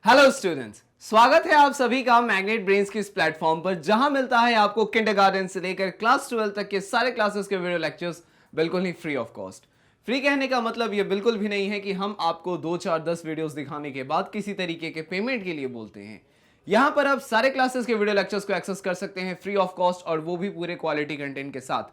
Hello students, स्वागत है आप सभी का मैग्नेट ब्रेन्स की इस प्लेटफॉर्म पर जहां मिलता है आपको किंडरगार्टन से लेकर क्लास 12 तक के सारे क्लासेस के वीडियो लेक्चर्स बिल्कुल ही फ्री ऑफ कॉस्ट। फ्री कहने का मतलब ये बिल्कुल भी नहीं है कि हम आपको 2 4 10 वीडियोस दिखाने के बाद किसी तरीके के पेमेंट के लिए बोलते हैं। यहां पर आप सारे क्लासेस के वीडियो लेक्चर्स को एक्सेस कर सकते हैं फ्री ऑफ कॉस्ट और वो भी पूरे क्वालिटी कंटेंट के साथ।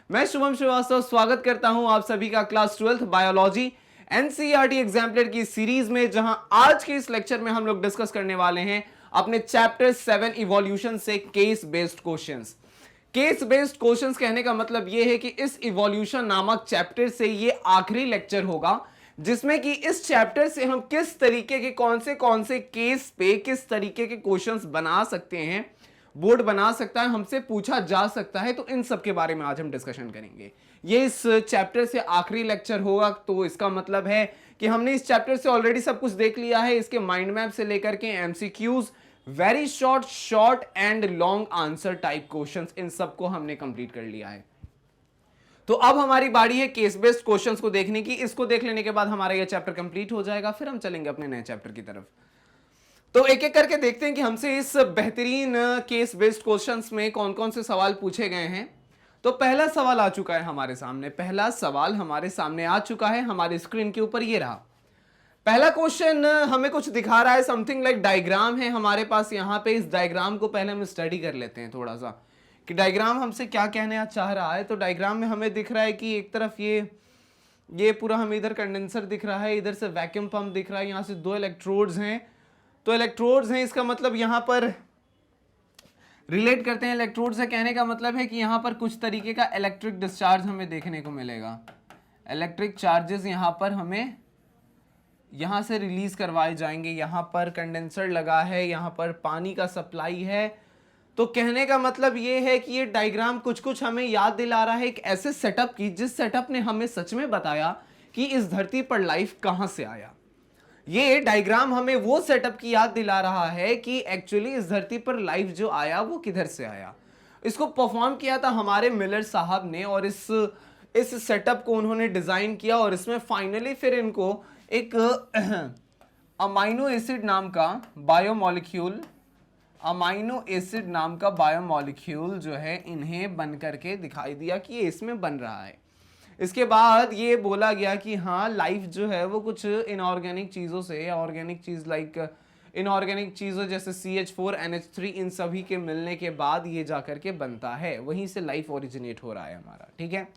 मैं शुभम श्रीवास्तव स्वागत करता हूं आप सभी का क्लास 12 बायोलॉजी एनसीईआरटी एग्जाम्पलर की सीरीज में, जहां आज के इस लेक्चर में हम लोग डिस्कस करने वाले हैं अपने चैप्टर 7 इवोल्यूशन से case based questions. Case based questions कहने का मतलब यह है कि इस इवोल्यूशन नामक चैप्टर से ये आखिरी लेक्चर होगा जिसमें कि इस चैप्टर से हम किस तरीके के कौन से केस पे किस तरीके के क्वेश्चंस बना सकते हैं, बोर्ड बना सकता है, हमसे पूछा जा सकता है। तो इन सब के बारे में आज हम डिस्कशन करेंगे। ये इस चैप्टर से आखिरी लेक्चर होगा, तो इसका मतलब है कि हमने इस चैप्टर से ऑलरेडी सब कुछ देख लिया है। इसके माइंड मैप से लेकर के MCQs, very short and long answer type questions, इन सबको हमने कंप्लीट कर लिया है। तो अब हमारी बारी है केस बेस्ड क्वेश्चंस को देखने की। इसको देख लेने के बाद हमारा यह चैप्टर कंप्लीट हो जाएगा, फिर हम चलेंगे अपने नए चैप्टर की तरफ। तो एक एक करके देखते हैं कि हमसे इस बेहतरीन केस बेस्ड क्वेश्चंस में कौन कौन से सवाल पूछे गए हैं। तो पहला सवाल आ चुका है हमारे सामने, पहला सवाल हमारे सामने आ चुका है, हमारे स्क्रीन के ऊपर ये रहा। पहला क्वेश्चन हमें कुछ दिखा रहा है, समथिंग लाइक डायग्राम है हमारे पास यहाँ पे। इस डायग्राम को पहले हम स्टडी कर लेते हैं थोड़ा सा कि डायग्राम हमसे क्या कहना चाह रहा है। तो डायग्राम में हमें दिख रहा है कि एक तरफ ये पूरा हमें इधर कंडेंसर दिख रहा है, इधर से वैक्यूम पंप दिख रहा है, यहाँ से 2 इलेक्ट्रोड्स हैं। तो इलेक्ट्रोड्स हैं, इसका मतलब यहाँ पर रिलेट करते हैं इलेक्ट्रोड से, कहने का मतलब है कि यहाँ पर कुछ तरीके का इलेक्ट्रिक डिस्चार्ज हमें देखने को मिलेगा। इलेक्ट्रिक चार्जेस यहाँ पर हमें यहाँ से रिलीज करवाए जाएंगे। यहाँ पर कंडेंसर लगा है, यहाँ पर पानी का सप्लाई है। तो कहने का मतलब ये है कि ये डायग्राम कुछ कुछ हमें याद दिला रहा है एक ऐसे सेटअप की, जिस सेटअप ने हमें सच में बताया कि इस धरती पर लाइफ कहाँ से आया। ये डायग्राम हमें वो सेटअप की याद दिला रहा है कि एक्चुअली इस धरती पर लाइफ जो आया वो किधर से आया। इसको परफॉर्म किया था हमारे मिलर साहब ने, और इस सेटअप को उन्होंने डिजाइन किया, और इसमें फाइनली फिर इनको एक अमाइनो एसिड नाम का बायोमॉलिक्यूल जो है इन्हें बन करके दिखाई दिया कि ये इसमें बन रहा है। इसके बाद ये बोला गया कि हाँ, लाइफ जो है वो कुछ इनऑर्गेनिक चीज़ों से, ऑर्गेनिक चीज़ लाइक इनऑर्गेनिक चीज़ों जैसे CH4NH3 इन सभी के मिलने के बाद ये जाकर के बनता है, वहीं से लाइफ ओरिजिनेट हो रहा है हमारा। ठीक है,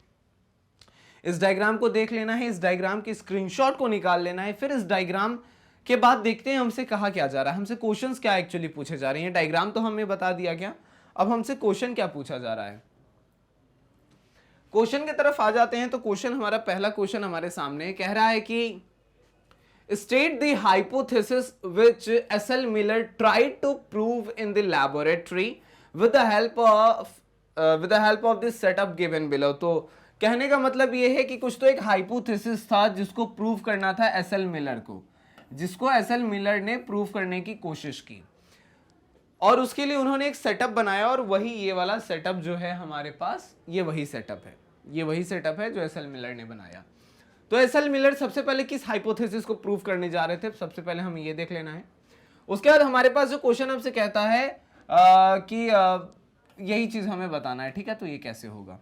इस डायग्राम को देख लेना है, इस डायग्राम के स्क्रीनशॉट को निकाल लेना है। फिर इस डायग्राम के बाद देखते हैं हमसे कहा क्या जा रहा है, हमसे क्वेश्चंस क्या एक्चुअली पूछे जा रहे हैं। डायग्राम तो हमें बता दिया गया, अब हमसे क्वेश्चन क्या पूछा जा रहा है। क्वेश्चन की तरफ आ जाते हैं। तो क्वेश्चन, हमारा पहला क्वेश्चन हमारे सामने कह रहा है कि state the hypothesis which S L Miller tried to prove in the laboratory with the help of this setup given below. तो कहने का मतलब यह है कि कुछ तो एक हाइपोथेसिस था जिसको प्रूव करना था एसएल मिलर को, जिसको एसएल मिलर ने प्रूव करने की कोशिश की, और उसके लिए उन्होंने एक सेटअप बनाया, और वही ये वाला सेटअप जो है हमारे पास, ये वही सेटअप है जो एसएल मिलर ने बनाया। तो एसएल मिलर सबसे पहले किस हाइपोथेसिस को प्रूव करने जा रहे थे, सबसे पहले हमें ये देख लेना है। उसके बाद हमारे पास जो क्वेश्चन हमसे कहता है कि यही चीज हमें बताना है। ठीक है, तो ये कैसे होगा।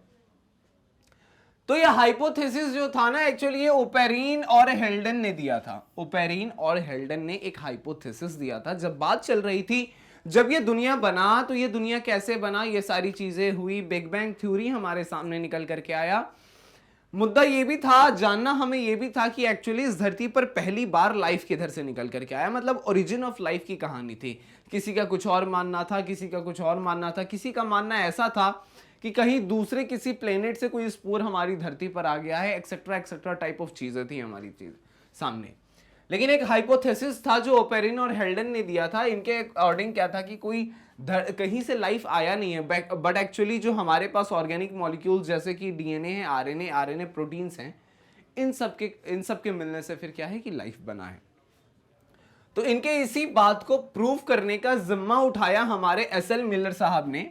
तो ये हाइपोथेसिस जो था ना, एक्चुअली ये ओपेरिन और हेल्डन ने दिया था। ओपेरिन और हेल्डन ने एक हाइपोथेसिस दिया था जब बात चल रही थी, जब ये दुनिया बना तो ये दुनिया कैसे बना, ये सारी चीजें हुई, बिग बैंग थ्योरी हमारे सामने निकल करके आया। मुद्दा ये भी था, जानना हमें ये भी था कि एक्चुअली इस धरती पर पहली बार लाइफ किधर से निकल करके आया, मतलब ओरिजिन ऑफ लाइफ की कहानी थी। किसी का कुछ और मानना था, किसी का कुछ और मानना था, किसी का मानना ऐसा था कि कहीं दूसरे किसी प्लेनेट से कोई स्पोर हमारी धरती पर आ गया है, एक्सेट्रा एक्सेट्रा टाइप ऑफ चीजें थी हमारी चीज सामने। लेकिन एक हाइपोथेसिस था जो ओपेरिन और हेल्डन ने दिया था। इनके अकॉर्डिंग क्या था कि कोई कहीं से लाइफ आया नहीं है, बट एक्चुअली जो हमारे पास ऑर्गेनिक मॉलिक्यूल्स जैसे कि डीएनए है, आरएनए प्रोटीन्स हैं, इन सब के मिलने से फिर क्या है कि लाइफ बना है। तो इनके इसी बात को प्रूव करने का जिम्मा उठाया हमारे एसएल मिलर साहब ने।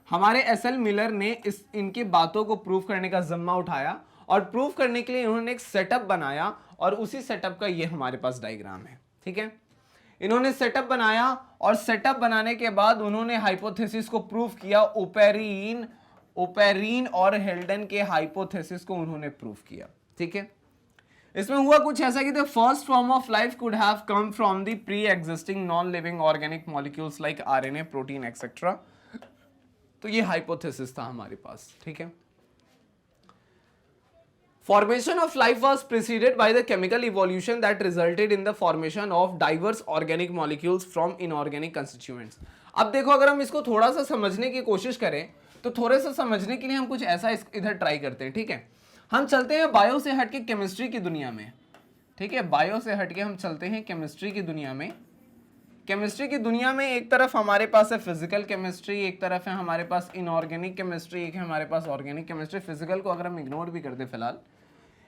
हमारे एसएल मिलर ने इनकी बातों को प्रूव करने का जिम्मा उठाया, और प्रूव करने के लिए उन्होंने एक सेटअप बनाया, और उसी सेटअप का ये हमारे पास डायग्राम है। ठीक है, इन्होंने सेटअप बनाया और सेटअप बनाने के बाद उन्होंने हाइपोथेसिस को प्रूव किया। ओपेरिन और हेल्डन के हाइपोथेसिस को उन्होंने प्रूव किया। ठीक है, इसमें हुआ कुछ ऐसा कि the first form of life could have come from the pre existing non living organic molecules like RNA, protein etcetera. तो ये हाइपोथेसिस था हमारे पास। ठीक है, Formation of life was preceded by the chemical evolution that resulted in the formation of diverse organic molecules from inorganic constituents. अब देखो, अगर हम इसको थोड़ा सा समझने की कोशिश करें तो थोड़े सा समझने के लिए हम कुछ ऐसा इधर ट्राई करते हैं। ठीक है, हम चलते हैं बायो से हटके केमिस्ट्री की दुनिया में। ठीक है, बायो से हटके हम चलते हैं केमिस्ट्री की दुनिया में। केमिस्ट्री की दुनिया में एक तरफ हमारे पास है फिजिकल केमिस्ट्री, एक तरफ है हमारे पास इनऑर्गेनिक केमिस्ट्री, एक है हमारे पास ऑर्गेनिक केमिस्ट्री। फिजिकल को अगर हम इग्नोर भी कर दे फिलहाल,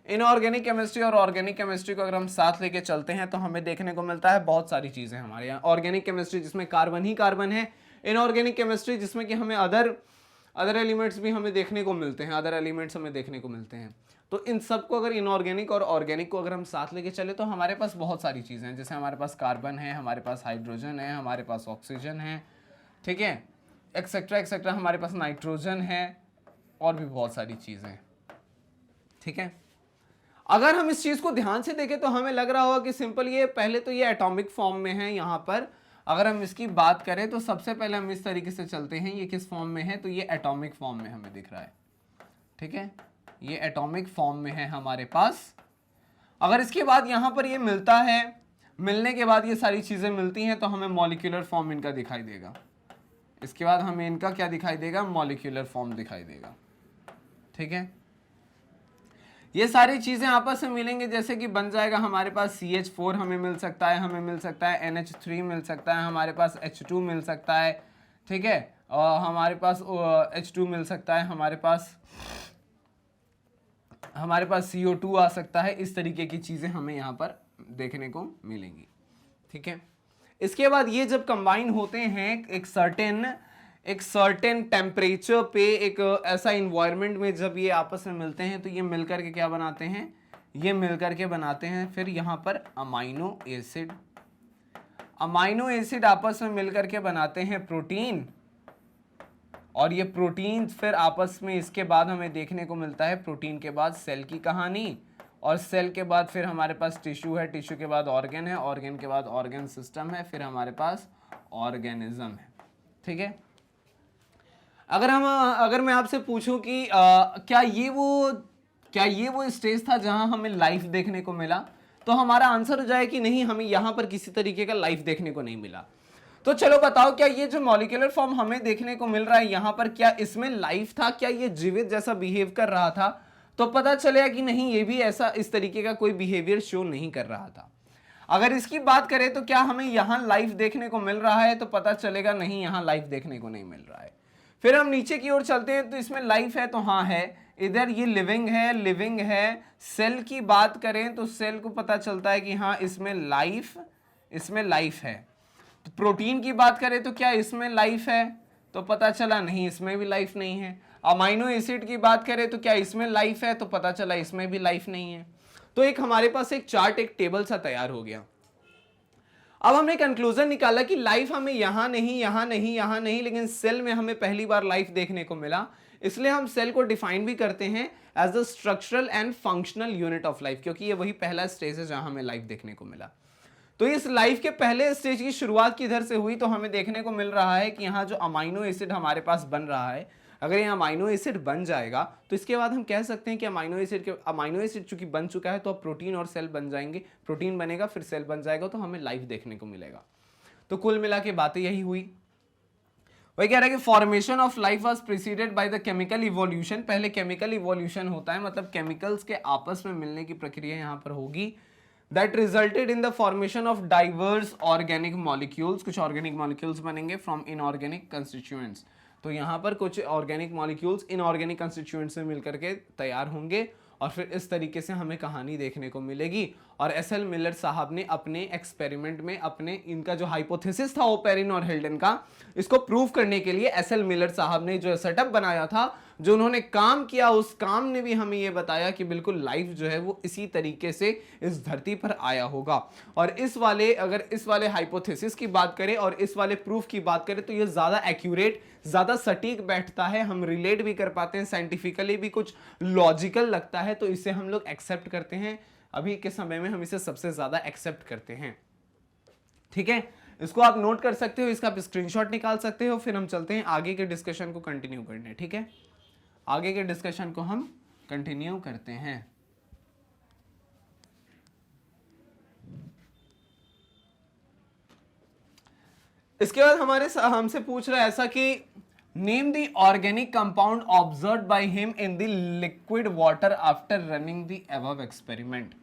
इनऑर्गेनिक केमिस्ट्री और ऑर्गेनिक केमिस्ट्री को अगर हम साथ लेके चलते हैं तो हमें देखने को मिलता है बहुत सारी चीजें हमारे यहाँ। ऑर्गेनिक केमिस्ट्री जिसमें कार्बन ही कार्बन है, इनऑर्गेनिक केमिस्ट्री जिसमें कि हमें अदर एलिमेंट्स भी हमें देखने को मिलते हैं, अदर एलिमेंट्स हमें देखने को मिलते हैं। तो इन सबको अगर इनऑर्गेनिक और ऑर्गेनिक को अगर हम साथ लेके चले तो हमारे पास बहुत सारी चीज़ें हैं। जैसे हमारे पास कार्बन है, हमारे पास हाइड्रोजन है, हमारे पास ऑक्सीजन है, ठीक है, एक्सेट्रा एक्सेट्रा, हमारे पास नाइट्रोजन है और भी बहुत सारी चीज़ें। ठीक है, अगर हम इस चीज़ को ध्यान से देखें तो हमें लग रहा होगा कि सिंपल ये पहले तो ये एटॉमिक फॉर्म में है। यहाँ पर अगर हम इसकी बात करें तो सबसे पहले हम इस तरीके से चलते हैं, ये किस फॉर्म में है, तो ये एटॉमिक फॉर्म में हमें दिख रहा है। ठीक है, ये एटॉमिक फॉर्म में है हमारे पास। अगर इसके बाद यहाँ पर ये मिलता है, मिलने के बाद ये सारी चीज़ें मिलती हैं तो हमें मॉलिक्यूलर फॉर्म इनका दिखाई देगा। इसके बाद हमें इनका क्या दिखाई देगा, मॉलिक्यूलर फॉर्म दिखाई देगा। ठीक है, ये सारी चीज़ें आपस में मिलेंगे, जैसे कि बन जाएगा हमारे पास CH4 हमें मिल सकता है, हमें मिल सकता है NH3 मिल सकता है, हमारे पास H2 मिल सकता है। ठीक है, और हमारे पास H2 मिल सकता है, हमारे पास CO2 आ सकता है। इस तरीके की चीज़ें हमें यहाँ पर देखने को मिलेंगी। ठीक है, इसके बाद ये जब कंबाइन होते हैं एक सर्टेन टेम्परेचर पे, एक ऐसा इन्वायरमेंट में जब ये आपस में मिलते हैं तो ये मिलकर के क्या बनाते हैं, ये मिलकर के बनाते हैं फिर यहाँ पर अमाइनो एसिड। अमाइनो एसिड आपस में मिलकर के बनाते हैं प्रोटीन, और ये प्रोटीन फिर आपस में, इसके बाद हमें देखने को मिलता है प्रोटीन के बाद सेल की कहानी, और सेल के बाद फिर हमारे पास टिश्यू है, टिश्यू के बाद ऑर्गन है, ऑर्गन के बाद ऑर्गन सिस्टम है, फिर हमारे पास ऑर्गेनिज्म है। ठीक है, अगर मैं आपसे पूछूं कि क्या ये वो स्टेज था जहां हमें लाइफ देखने को मिला, तो हमारा आंसर हो जाए कि नहीं, हमें यहां पर किसी तरीके का लाइफ देखने को नहीं मिला। तो चलो बताओ, क्या ये जो मॉलिक्यूलर फॉर्म हमें देखने को मिल रहा है यहां पर, क्या इसमें लाइफ था, क्या ये जीवित जैसा बिहेव कर रहा था? तो पता चलेगा कि नहीं, ये भी ऐसा इस तरीके का कोई बिहेवियर शो नहीं कर रहा था। अगर इसकी बात करें तो क्या हमें यहां लाइफ देखने को मिल रहा है, तो पता चलेगा नहीं, यहां लाइफ देखने को नहीं मिल रहा है। फिर हम नीचे की ओर चलते हैं तो इसमें लाइफ है, तो हाँ है, इधर ये लिविंग है। सेल की बात करें तो सेल को पता चलता है कि हाँ इसमें लाइफ है। तो प्रोटीन की बात करें तो क्या इसमें लाइफ है, तो पता चला नहीं, इसमें भी लाइफ नहीं है। अमाइनो एसिड की बात करें तो क्या इसमें लाइफ है, तो पता चला इसमें भी लाइफ नहीं है। तो एक हमारे पास एक चार्ट, एक टेबल सा तैयार हो गया। अब हमने कंक्लूजन निकाला कि लाइफ हमें यहां नहीं, लेकिन सेल में हमें पहली बार लाइफ देखने को मिला। इसलिए हम सेल को डिफाइन भी करते हैं as the structural and functional unit of life, क्योंकि ये वही पहला स्टेज है जहां हमें लाइफ देखने को मिला। तो इस लाइफ के पहले स्टेज की शुरुआत किधर से हुई, तो हमें देखने को मिल रहा है कि यहाँ जो अमाइनो एसिड हमारे पास बन रहा है, अगर ये अमाइनो एसिड बन जाएगा तो इसके बाद हम कह सकते हैं कि अमाइनो एसिड चूंकि बन चुका है तो अब प्रोटीन और सेल बन जाएंगे, प्रोटीन बनेगा फिर सेल बन जाएगा, तो हमें लाइफ देखने को मिलेगा। तो कुल मिला के बातें यही हुई। वही कह रहा है कि formation of life was preceded by the chemical evolution. पहले केमिकल इवोल्यूशन होता है, मतलब केमिकल्स के आपस में मिलने की प्रक्रिया यहाँ पर होगी, that resulted in the formation of diverse organic molecules. कुछ ऑर्गेनिक मॉलिक्यूल्स बनेंगे फ्रॉम इनऑर्गेनिक कंस्टिट्यूएंट्स। तो यहाँ पर कुछ ऑर्गेनिक मॉलिक्यूल्स इनऑर्गेनिक कंस्टिट्यूएंट्स से मिलकर के तैयार होंगे, और फिर इस तरीके से हमें कहानी देखने को मिलेगी। और एसएल मिलर साहब ने अपने एक्सपेरिमेंट में अपने इनका जो हाइपोथेसिस था ओपेरिन और हिल्डन का, इसको प्रूव करने के लिए एसएल मिलर साहब ने जो सेटअप बनाया था, जो उन्होंने काम किया, उस काम ने भी हमें यह बताया कि बिल्कुल लाइफ जो है वो इसी तरीके से इस धरती पर आया होगा। और अगर इस वाले हाइपोथेसिस की बात करें और इस वाले प्रूफ की बात करें तो ये ज्यादा एक्यूरेट, ज्यादा सटीक बैठता है, हम रिलेट भी कर पाते हैं, साइंटिफिकली भी कुछ लॉजिकल लगता है, तो इसे हम लोग एक्सेप्ट करते हैं। अभी के समय में हम इसे सबसे ज्यादा एक्सेप्ट करते हैं। ठीक है, इसको आप नोट कर सकते हो, इसका आप स्क्रीनशॉट निकाल सकते हो। फिर हम चलते हैं आगे के डिस्कशन को कंटिन्यू करने। ठीक है, आगे के डिस्कशन को हम कंटिन्यू करते हैं। इसके बाद हमसे पूछ रहा है ऐसा कि name the organic compound observed by him in the liquid water after running the above experiment.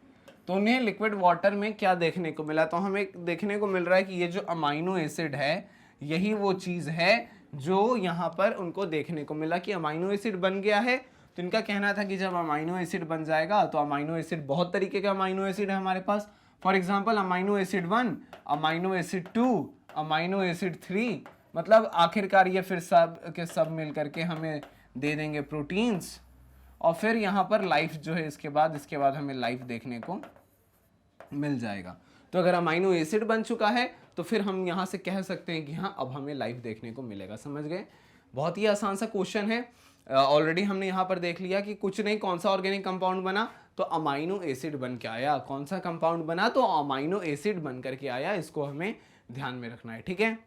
तो उन्हें लिक्विड वाटर में क्या देखने को मिला? तो हमें देखने को मिल रहा है कि ये जो अमाइनो एसिड है यही वो चीज है जो यहां पर उनको देखने को मिला कि अमाइनो एसिड बन गया है। तो इनका कहना था कि जब अमाइनो एसिड बन जाएगा, तो अमाइनो एसिड बहुत तरीके के अमाइनो एसिड है हमारे पास। For example amino acid 1, amino acid 2, amino acid 3, मतलब आखिरकार ये फिर सब के सब मिल करके हमें दे देंगे प्रोटीन्स। और फिर यहाँ पर लाइफ जो है इसके बाद हमें लाइफ देखने को मिल जाएगा। तो अगर अमाइनो एसिड बन चुका है तो फिर हम यहाँ से कह सकते हैं कि हाँ अब हमें लाइफ देखने को मिलेगा। समझ गए? बहुत ही आसान सा क्वेश्चन है। ऑलरेडी हमने यहाँ पर देख लिया कि कुछ नहीं, कौन सा ऑर्गेनिक कंपाउंड बना, तो अमाइनो एसिड बन के आया। कौन सा कंपाउंड बना, तो अमाइनो एसिड बन करके आया। इसको हमें ध्यान में रखना है। ठीक है,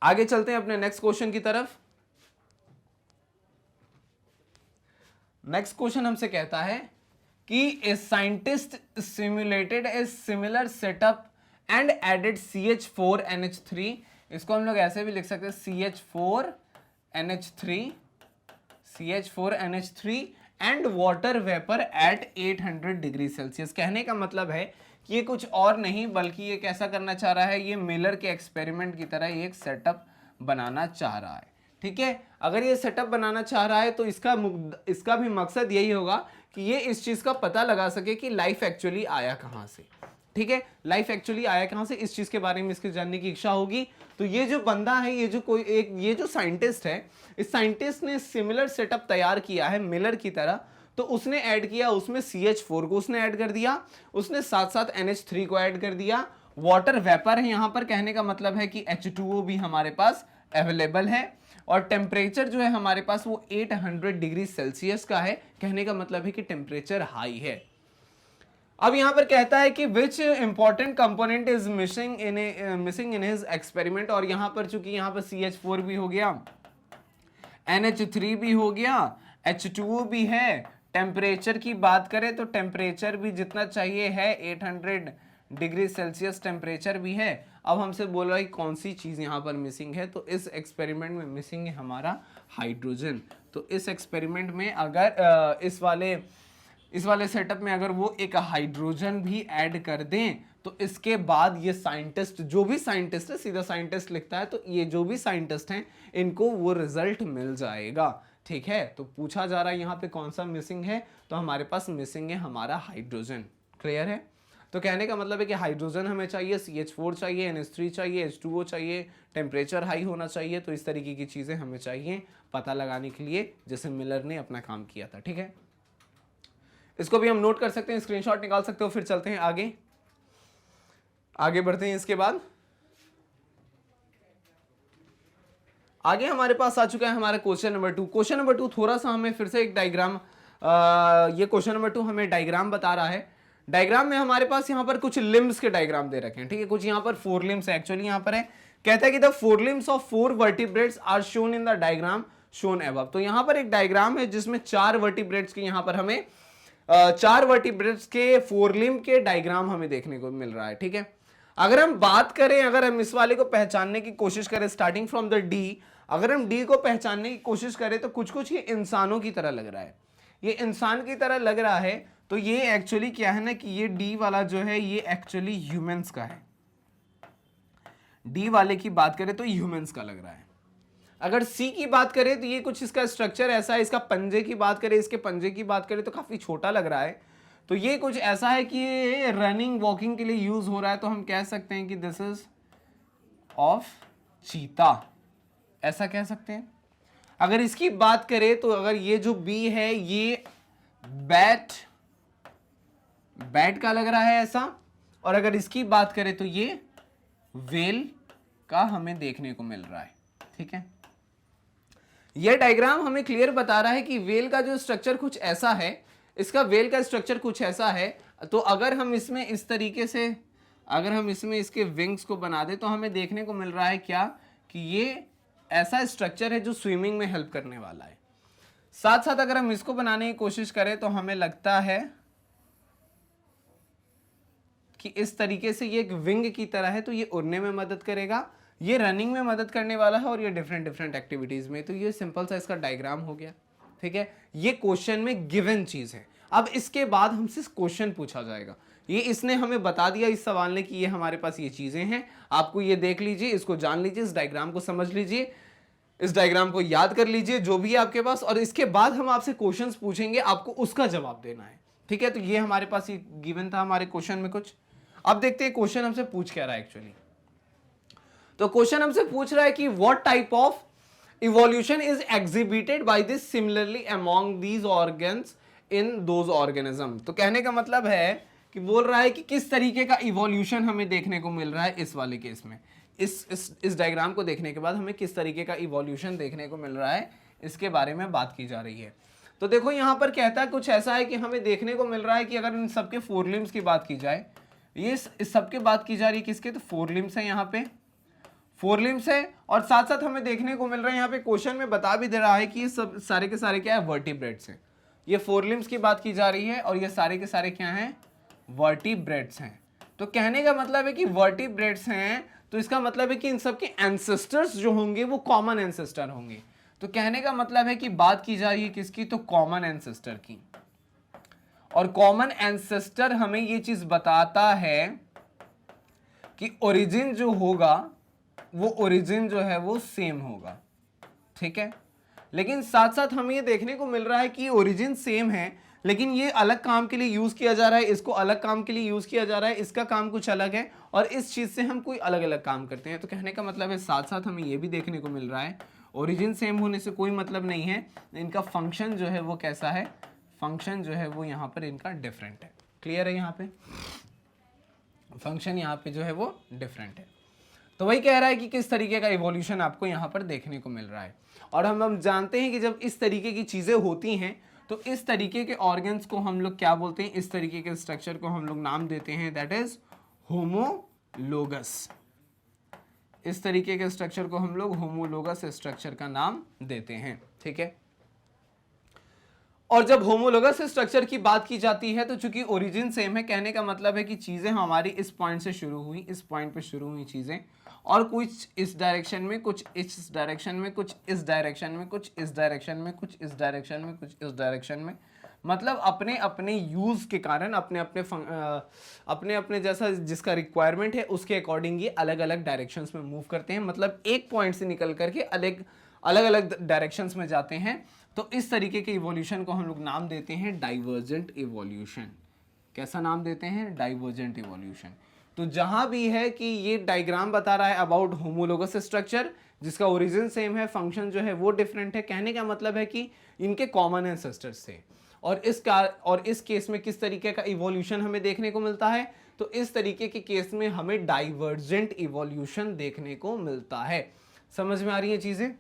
आगे चलते हैं अपने नेक्स्ट क्वेश्चन की तरफ। नेक्स्ट क्वेश्चन हमसे कहता है कि a scientist simulated a similar setup and added CH4NH3। इसको हम लोग ऐसे भी लिख सकते हैं CH4NH3 and water vapour eight 800 degree Celsius. कहने का मतलब है कि ये कुछ और नहीं बल्कि ये कैसा करना चाह रहा है, ये मिलर के एक्सपेरिमेंट की तरह एक सेटअप बनाना चाह रहा है। ठीक है, अगर ये सेटअप बनाना चाह रहा है तो इसका भी मकसद यही होगा कि ये इस चीज का पता लगा सके कि लाइफ एक्चुअली आया कहां से। ठीक है, लाइफ एक्चुअली आया कहां से, इस चीज के बारे में इसके जानने की इच्छा होगी। तो ये जो बंदा है, ये जो साइंटिस्ट है, इस साइंटिस्ट ने सिमिलर सेटअप तैयार किया है मिलर की तरह। तो उसने ऐड किया, उसमें CH4 को उसने ऐड कर दिया, उसने साथ साथ NH3 को ऐड कर दिया। वाटर वेपर है यहां पर, कहने का मतलब है कि H2O भी हमारे पास अवेलेबल है। और टेम्परेचर जो है हमारे पास वो 800 डिग्री सेल्सियस का है। कहने का मतलब है कि टेम्परेचर हाई है। अब यहां पर कहता है कि which important component is missing in his experiment. और यहां पर चूंकि यहां पर CH4 भी हो गया, NH3 भी हो गया, H2O भी है। टेम्परेचर की बात करें तो टेम्परेचर भी जितना चाहिए है, 800 डिग्री सेल्सियस टेम्परेचर भी है। अब हमसे बोल रहा है कौन सी चीज यहाँ पर मिसिंग है, तो इस एक्सपेरिमेंट में मिसिंग है हमारा हाइड्रोजन। तो इस एक्सपेरिमेंट में अगर इस वाले सेटअप में अगर वो एक हाइड्रोजन भी ऐड कर दें तो इसके बाद ये साइंटिस्ट, जो भी साइंटिस्ट है, सीधा साइंटिस्ट लिखता है, तो ये जो भी साइंटिस्ट हैं इनको वो रिजल्ट मिल जाएगा। ठीक है, तो पूछा जा रहा है यहाँ पे कौन सा मिसिंग है, तो हमारे पास मिसिंग है हमारा हाइड्रोजन। क्लियर है? तो कहने का मतलब है कि हाइड्रोजन हमें चाहिए, CH4 चाहिए, NH3 चाहिए, H2O चाहिए, टेम्परेचर हाई होना चाहिए। तो इस तरीके की चीजें हमें चाहिए पता लगाने के लिए, जैसे मिलर ने अपना काम किया था। ठीक है, इसको भी हम नोट कर सकते हैं, स्क्रीनशॉट निकाल सकते हो। फिर चलते हैं आगे बढ़ते हैं। इसके बाद आगे हमारे पास आ चुका है हमारा क्वेश्चन नंबर 2। क्वेश्चन नंबर 2 थोड़ा सा हमें फिर से एक डायग्राम, ये क्वेश्चन नंबर 2 हमें डायग्राम बता रहा है। डायग्राम में हमारे पास यहाँ पर कुछ लिम्स के डायग्राम दे रखे हैं। ठीक है, कुछ यहाँ पर 4 लिम्स है, एक्चुअली यहाँ पर है, कहता है कि the 4 limbs of 4 vertebrates are shown in the diagram shown above. तो यहाँ पर एक डायग्राम है जिसमें 4 वर्टिब्रेट्स के, यहाँ पर हमें 4 वर्टिब्रेट्स के 4 लिम्ब के डायग्राम हमें देखने को मिल रहा है। ठीक है, अगर हम बात करें, अगर हम इस वाले को पहचानने की कोशिश करें स्टार्टिंग फ्रॉम द डी, अगर हम डी को पहचानने की कोशिश करें तो कुछ ये इंसानों की तरह लग रहा है, ये इंसान की तरह लग रहा है। तो ये एक्चुअली क्या है ना कि ये डी वाला जो है ये एक्चुअली ह्यूमंस का है। डी वाले की बात करें तो ह्यूमंस का लग रहा है। अगर सी की बात करें तो ये कुछ इसका स्ट्रक्चर ऐसा है, इसका पंजे की बात करें, इसके पंजे की बात करें तो काफी छोटा लग रहा है। तो ये कुछ ऐसा है कि ये रनिंग वॉकिंग के लिए यूज हो रहा है, तो हम कह सकते हैं कि दिस इज ऑफ चीता, ऐसा कह सकते हैं। अगर इसकी बात करें तो अगर ये जो बी है ये बैट का लग रहा है ऐसा, और अगर इसकी बात करें तो ये वेल का हमें देखने को मिल रहा है। ठीक है, ये डायग्राम हमें क्लियर बता रहा है कि वेल का जो स्ट्रक्चर कुछ ऐसा है, इसका वेल का स्ट्रक्चर कुछ ऐसा है। तो अगर हम इसमें इस तरीके से, अगर हम इसमें इसके विंग्स को बना दे तो हमें देखने को मिल रहा है क्या, कि ये ऐसा स्ट्रक्चर है जो स्विमिंग में हेल्प करने वाला है। साथ साथ अगर हम इसको बनाने की कोशिश करें तो हमें लगता है कि इस तरीके से ये एक विंग की तरह है, तो ये उड़ने में मदद करेगा, ये रनिंग में मदद करने वाला है, और ये डिफरेंट डिफरेंट एक्टिविटीज में। तो ये सिंपल सा इसका डायग्राम हो गया। ठीक है, ये क्वेश्चन में गिवन चीज है। अब इसके बाद हमसे क्वेश्चन पूछा जाएगा। ये इसने हमें बता दिया इस सवाल ने कि ये हमारे पास ये चीजें हैं, आपको ये देख लीजिए, इसको जान लीजिए, इस डायग्राम को समझ लीजिए, इस डायग्राम को याद कर लीजिए जो भी है आपके पास, और इसके बाद हम आपसे क्वेश्चंस पूछेंगे, आपको उसका जवाब देना है। ठीक है, तो ये हमारे पास ये गिवन था हमारे क्वेश्चन में कुछ। अब देखते हैं क्वेश्चन हमसे पूछ क्या रहा है एक्चुअली। तो क्वेश्चन हमसे पूछ रहा है कि what type of evolution is exhibited by this similarly among these organs in those organism. तो कहने का मतलब है कि बोल रहा है कि किस तरीके का इवोल्यूशन हमें देखने को मिल रहा है इस वाले केस में। इस डायग्राम को देखने के बाद हमें किस तरीके का इवोल्यूशन देखने को मिल रहा है, इसके बारे में बात की जा रही है। तो देखो यहां पर कहता है कुछ ऐसा है कि हमें देखने को मिल रहा है कि अगर इन सबके फोर लिम्स की बात की जाए, ये इस सबके बात की जा रही है किसके, तो फोर लिम्स है, यहाँ पे फोर लिम्स है, और साथ साथ हमें देखने को मिल रहा है यहाँ पे क्वेश्चन में बता भी दे रहा है कि ये सब सारे के सारे क्या है, वर्टिब्रेट्स हैं। ये फोर लिम्स की बात की जा रही है और ये सारे के सारे क्या हैं, वर्टिब्रेट्स हैं। तो कहने का मतलब है कि वर्टिब्रेट्स हैं, तो इसका मतलब है कि इन सब के एंसेस्टर्स जो होंगे वो कॉमन एंसेस्टर होंगे। तो कहने का मतलब है कि बात की जा रही है किसकी, तो कॉमन एंसेस्टर की। और कॉमन एंसेस्टर हमें ये चीज बताता है कि ओरिजिन जो होगा वो ओरिजिन जो है वो सेम होगा। ठीक है, लेकिन साथ साथ हमें ये देखने को मिल रहा है कि ओरिजिन सेम है, लेकिन ये अलग काम के लिए यूज किया जा रहा है, इसको अलग काम के लिए यूज किया जा रहा है, इसका काम कुछ अलग है, और इस चीज से हम कोई अलग अलग काम करते हैं। तो कहने का मतलब है साथ साथ हमें ये भी देखने को मिल रहा है, ओरिजिन सेम होने से कोई मतलब नहीं है, इनका फंक्शन जो है वो कैसा है, फंक्शन जो है वो यहाँ पर इनका डिफरेंट है। क्लियर है, यहाँ पे फंक्शन यहाँ पे जो है वो डिफरेंट है। तो वही कह रहा है कि किस तरीके का इवोल्यूशन आपको यहाँ पर देखने को मिल रहा है। और हम जानते हैं कि जब इस तरीके की चीजें होती हैं तो इस तरीके के ऑर्गन्स को हम लोग क्या बोलते हैं, इस तरीके के स्ट्रक्चर को हम लोग नाम देते हैं, दैट इज होमोलोगस। इस तरीके के स्ट्रक्चर को हम लोग होमोलोगस स्ट्रक्चर का नाम देते हैं। ठीक है, और जब होमोलोगस स्ट्रक्चर की बात की जाती है तो चूंकि ओरिजिन सेम है, कहने का मतलब है कि चीजें हमारी इस पॉइंट से शुरू हुई, इस पॉइंट पे शुरू हुई चीजें, और कुछ इस डायरेक्शन में, कुछ इस डायरेक्शन में, कुछ इस डायरेक्शन में, कुछ इस डायरेक्शन में, कुछ इस डायरेक्शन में, कुछ इस डायरेक्शन में, मतलब अपने अपने यूज के कारण अपने अपने जैसा जिसका रिक्वायरमेंट है उसके अकॉर्डिंग ये अलग अलग डायरेक्शंस में मूव करते हैं, मतलब एक पॉइंट से निकल करके अलग अलग डायरेक्शंस में जाते हैं। तो इस तरीके के इवोल्यूशन को हम लोग नाम देते हैं डाइवर्जेंट इवोल्यूशन। कैसा नाम देते हैं, डाइवर्जेंट इवोल्यूशन। तो जहां भी है कि ये डायग्राम बता रहा है अबाउट होमोलोगस स्ट्रक्चर जिसका ओरिजिन सेम है, फंक्शन जो है वो डिफरेंट है, कहने का मतलब है कि इनके कॉमन एंसेस्टर्स थे। और इस केस में किस तरीके का इवोल्यूशन हमें देखने को मिलता है, तो इस तरीके के केस में हमें डाइवर्जेंट इवोल्यूशन देखने को मिलता है। समझ में आ रही है चीजें,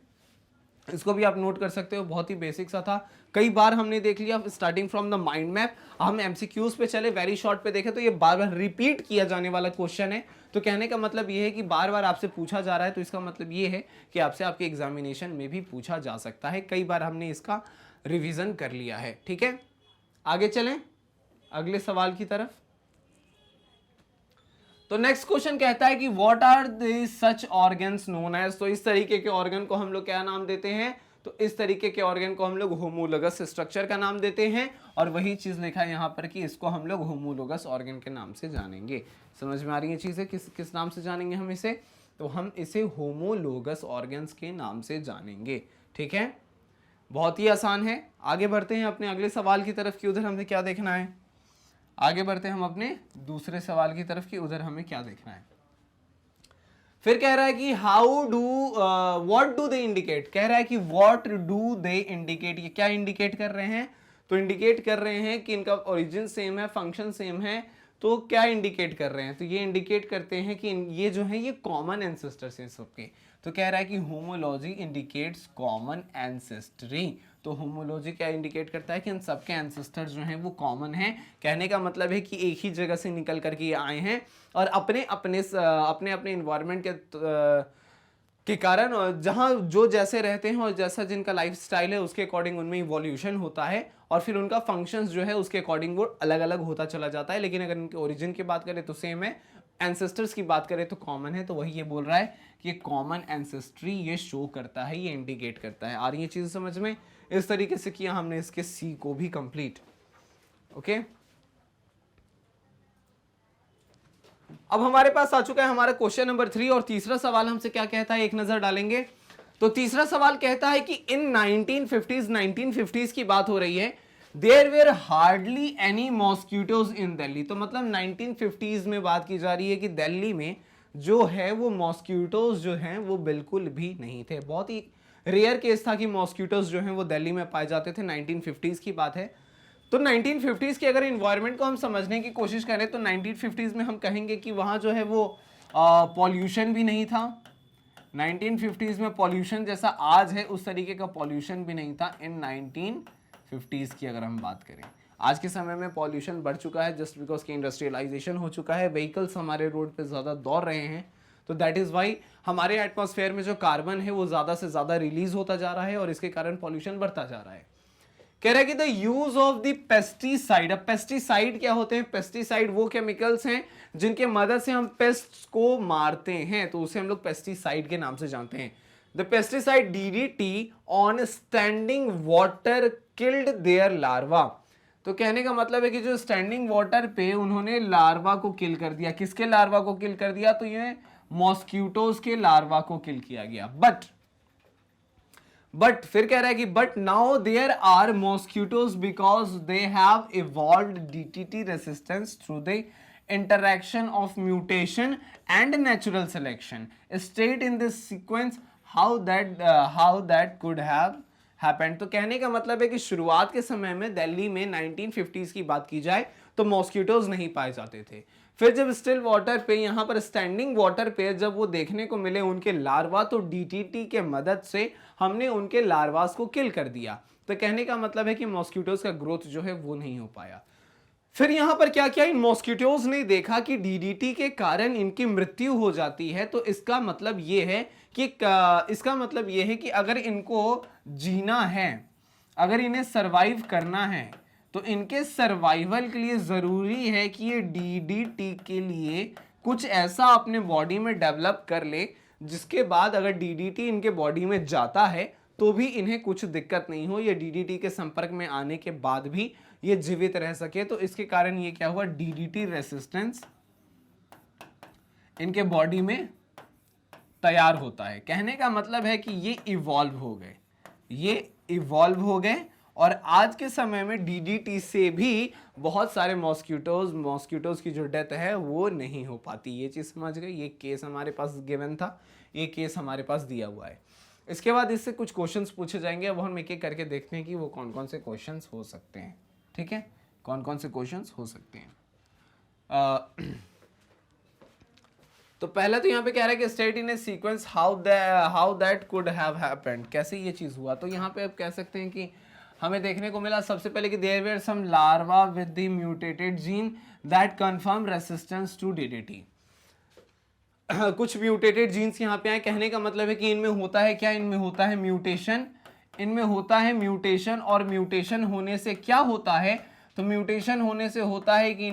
इसको भी आप नोट कर सकते हो, बहुत ही बेसिक सा था, कई बार हमने देख लिया starting from the mind map. हम एमसीक्यूज पे चले, वेरी शॉर्ट पे देखे तो ये बार बार रिपीट किया जाने वाला क्वेश्चन है। तो कहने का मतलब ये है कि बार बार आपसे पूछा जा रहा है, तो इसका मतलब ये है कि आपसे आपके एग्जामिनेशन में भी पूछा जा सकता है। कई बार हमने इसका रिविजन कर लिया है। ठीक है, आगे चलें अगले सवाल की तरफ। तो नेक्स्ट क्वेश्चन कहता है कि what are the such organs known as. तो इस तरीके के ऑर्गन को हम लोग क्या नाम देते हैं, तो इस तरीके के ऑर्गन को हम लोग होमोलोगस स्ट्रक्चर का नाम देते हैं। और वही चीज लिखा है यहाँ पर कि इसको हम लोग होमोलोगस ऑर्गन के नाम से जानेंगे। समझ में आ रही है चीजें, किस नाम से जानेंगे हम इसे, तो हम इसे होमोलोगस ऑर्गन्स के नाम से जानेंगे। ठीक है, बहुत ही आसान है। आगे बढ़ते हैं अपने अगले सवाल की तरफ कि उधर हमें क्या देखना है। आगे बढ़ते हैं हम अपने दूसरे सवाल की तरफ कि उधर हमें क्या देखना है। फिर कह रहा है कि how do what do they indicate, कह रहा है कि व्हाट डू दे इंडिकेट, ये क्या इंडिकेट कर रहे हैं, तो इंडिकेट कर रहे हैं कि इनका ओरिजिन सेम है, फंक्शन सेम है, तो क्या इंडिकेट कर रहे हैं, तो ये इंडिकेट करते हैं कि ये जो है ये कॉमन एंसेस्टर्स हैं सबके। तो कह रहा है कि होमोलॉजी इंडिकेट्स कॉमन एंसेस्ट्री, तो होमोलॉजी क्या इंडिकेट करता है कि इन सबके एंसेस्टर्स जो हैं वो कॉमन हैं। कहने का मतलब है कि एक ही जगह से निकल करके ये आए हैं और अपने अपने इन्वायरमेंट के कारण, जहाँ जो जैसे रहते हैं और जैसा जिनका लाइफस्टाइल है उसके अकॉर्डिंग उनमें इवोल्यूशन होता है और फिर उनका फंक्शंस जो है उसके अकॉर्डिंग वो अलग अलग होता चला जाता है। लेकिन अगर इनके ओरिजिन की बात करें तो सेम है, एंसेस्टर्स की बात करें तो कॉमन है। तो वही ये बोल रहा है कि ये कॉमन एंसेस्ट्री ये शो करता है, ये इंडिकेट करता है। आ रही है चीज़ समझ में? इस तरीके से किया हमने इसके सी को भी कंप्लीट। ओके, अब हमारे पास आ चुका है हमारा क्वेश्चन नंबर 3 और तीसरा सवाल हमसे क्या कहता है, एक नजर डालेंगे। तो तीसरा सवाल कहता है कि इन 1950s की बात हो रही है, there were hardly any mosquitoes in Delhi. तो मतलब 1950s में बात की जा रही है कि दिल्ली में जो है वो मॉस्किटोज जो हैं वो बिल्कुल भी नहीं थे। बहुत ही रेयर केस था कि मॉस्किटोज जो हैं वो दिल्ली में पाए जाते थे। 1950s की बात है। तो 1950s के अगर इन्वायरमेंट को हम समझने की कोशिश करें तो 1950s में हम कहेंगे कि वहाँ जो है वो पॉल्यूशन भी नहीं था। 1950s में पॉल्यूशन जैसा आज है उस तरीके का पॉल्यूशन भी नहीं था इन 1950s की अगर हम बात करें। आज के समय में पॉल्यूशन बढ़ चुका है जस्ट बिकॉज कि इंडस्ट्रियलाइजेशन हो चुका है, व्हीकल्स हमारे रोड पे ज़्यादा दौड़ रहे हैं, तो दैट इज़ वाई हमारे एटमॉस्फेयर में जो कार्बन है वो ज़्यादा से ज़्यादा रिलीज होता जा रहा है और इसके कारण पॉल्यूशन बढ़ता जा रहा है। कह रहा है कि the use of the pesticide. अब पेस्टिसाइड क्या होते हैं? पेस्टिसाइड वो केमिकल्स हैं जिनके मदद से हम पेस्ट को मारते हैं, तो उसे हम लोग पेस्टिसाइड के नाम से जानते हैं। The pesticide DDT on standing water killed their larva. तो कहने का मतलब है कि जो स्टैंडिंग वाटर पे उन्होंने लार्वा को किल कर दिया। किसके लार्वा को किल कर दिया? तो ये मॉस्किटोज के लार्वा को किल किया गया। बट फिर कह रहा है कि but now there are mosquitoes because they have evolved DDT resistance through the interaction of mutation and natural selection. State in this sequence how that could have happened. तो कहने का मतलब है कि शुरुआत के समय में दिल्ली में 1950s की बात की जाए तो मॉस्किटोज नहीं पाए जाते थे। फिर जब स्टिल वाटर पे, यहाँ पर स्टैंडिंग वाटर पे जब वो देखने को मिले उनके लार्वा, तो डीटीटी के मदद से हमने उनके लार्वास को किल कर दिया। तो कहने का मतलब है कि मॉस्किटोज का ग्रोथ जो है वो नहीं हो पाया। फिर यहां पर क्या किया, इन मॉस्किटोज ने देखा कि डीडीटी के कारण इनकी मृत्यु हो जाती है। तो इसका मतलब ये है कि अगर इनको जीना है, अगर इन्हें सरवाइव करना है, तो इनके सर्वाइवल के लिए जरूरी है कि ये डीडीटी के लिए कुछ ऐसा अपने बॉडी में डेवलप कर ले जिसके बाद अगर डीडीटी इनके बॉडी में जाता है तो भी इन्हें कुछ दिक्कत नहीं हो, ये डीडीटी के संपर्क में आने के बाद भी ये जीवित रह सके। तो इसके कारण ये क्या हुआ, डीडीटी रेसिस्टेंस इनके बॉडी में तैयार होता है। कहने का मतलब है कि ये इवॉल्व हो गए और आज के समय में डीडीटी से भी बहुत सारे मॉस्किटोज की जो डेथ है वो नहीं हो पाती। ये चीज समझ गए? ये केस हमारे पास गिवन था, ये केस हमारे पास दिया हुआ है। इसके बाद इससे कुछ क्वेश्चंस पूछे जाएंगे, अब हम एक एक करके देखते हैं कि वो कौन कौन से क्वेश्चंस हो सकते हैं। ठीक है, कौन कौन से क्वेश्चंस हो सकते हैं। तो पहला तो यहाँ पे कह रहा है कि state in A sequence how that could have happened, कैसे ये चीज हुआ। तो यहाँ पे आप कह सकते हैं कि हमें देखने को मिला सबसे पहले कि there were some larva with the mutated gene that confirm resistance to DDT. कुछ म्यूटेटेड जीन्स यहाँ पे आए। कहने का मतलब है कि इनमें होता है क्या, इनमें होता है म्यूटेशन, और म्यूटेशन होने से क्या होता है, तो म्यूटेशन होने से होता है कि